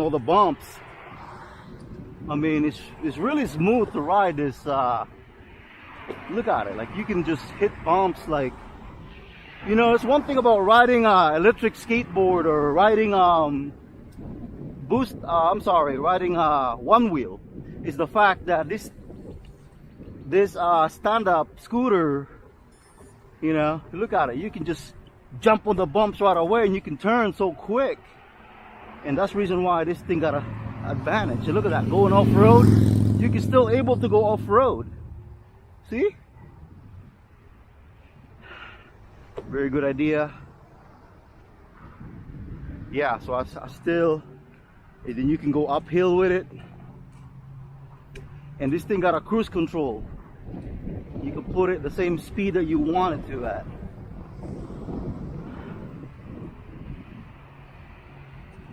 all the bumps. I mean, it's really smooth to ride this. Look at it, like you can just hit bumps. Like, you know, it's one thing about riding electric skateboard or riding riding one wheel, is the fact that this stand-up scooter, you know, look at it, you can just jump on the bumps right away and you can turn so quick. And that's the reason why this thing got an advantage. And look at that, going off-road, you can still able to go off-road. See? Very good idea. Yeah, so I still, and then you can go uphill with it. And this thing got a cruise control. You can put it the same speed that you want it to at.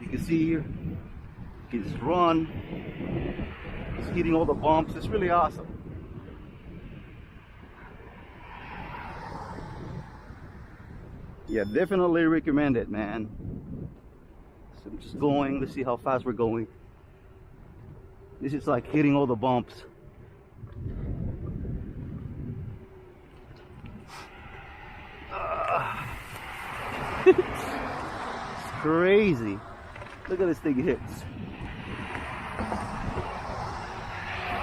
You can see here, you can just run. It's hitting all the bumps. It's really awesome. Yeah, definitely recommend it, man. So I'm just going, let's see how fast we're going. This is like hitting all the bumps. It's crazy. Look at this thing hits.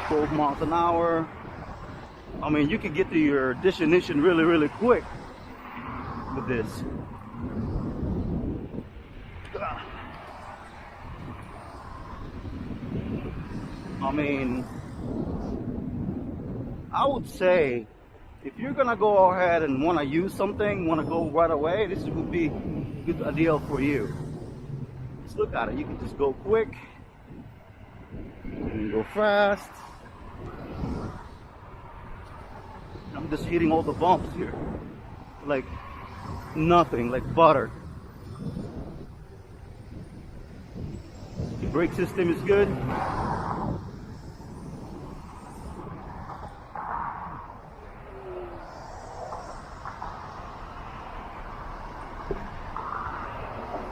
12 miles an hour. I mean, you could get to your destination really, really quick with this. I mean, I would say if you're gonna go ahead and want to use something, want to go right away, this would be a good deal for you. Just look at it. You can just go quick, you can go fast. I'm just hitting all the bumps here like nothing, like butter. The brake system is good.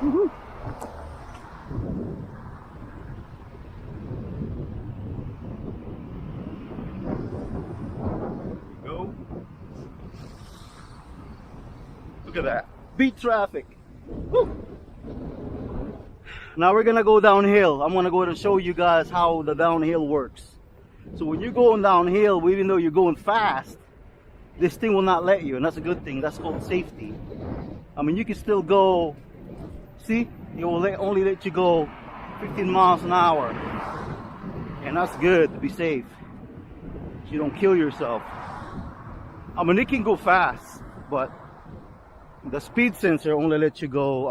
Woohoo. Go. Look at that. Beat traffic. Woo. Now we're gonna go downhill. I'm gonna go ahead and show you guys how the downhill works. So when you're going downhill, even though you're going fast, this thing will not let you, and that's a good thing. That's called safety. I mean, you can still go. See, it will only let you go 15 miles an hour, and that's good to be safe, so you don't kill yourself. I mean, it can go fast, but the speed sensor only lets you go,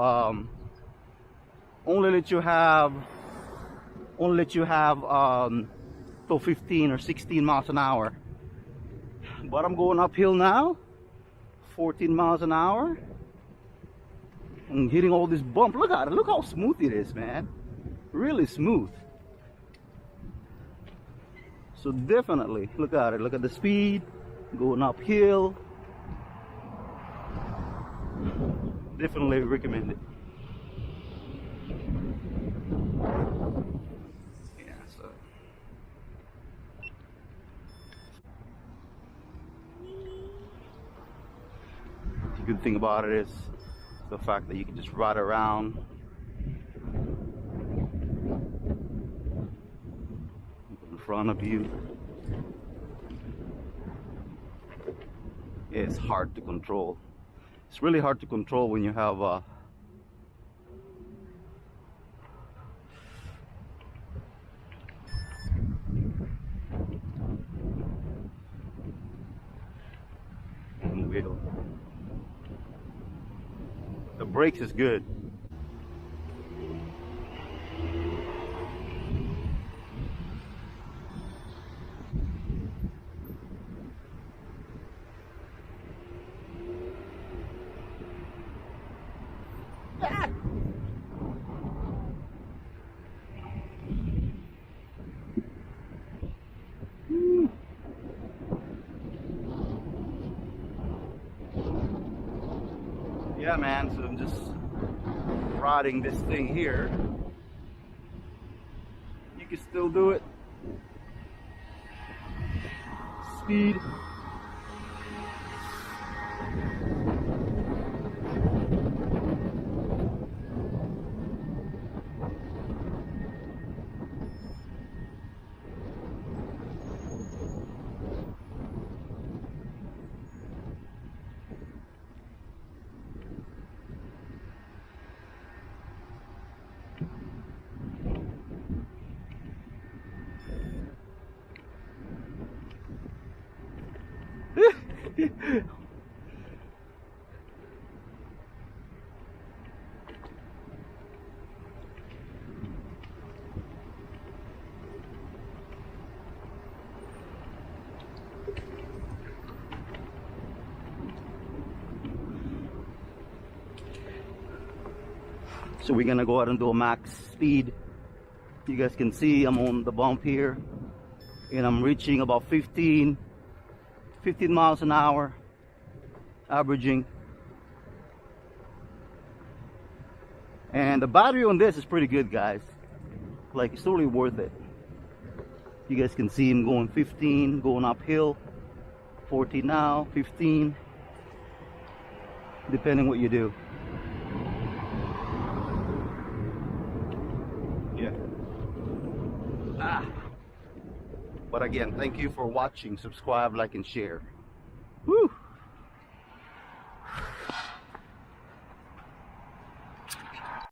only let you have to 15 or 16 miles an hour. But I'm going uphill now, 14 miles an hour. And hitting all this bump. Look at it. Look how smooth it is, man. Really smooth. So definitely look at it. Look at the speed going uphill. Definitely recommend it. Yeah, so the good thing about it is the fact that you can just ride around. In front of you. It's hard to control. It's really hard to control when you have a wheel. The brakes is good. Yeah, man, so I'm just riding this thing here. still do it. Speed. So we're gonna go ahead and do a max speed. You guys can see I'm on the bump here, and I'm reaching about 15 miles an hour, averaging. And the battery on this is pretty good, guys. Like, it's totally worth it. You guys can see him going 15, going uphill, 14 now, 15, depending what you do. Yeah. But again, thank you for watching. Subscribe, like, and share. Woo!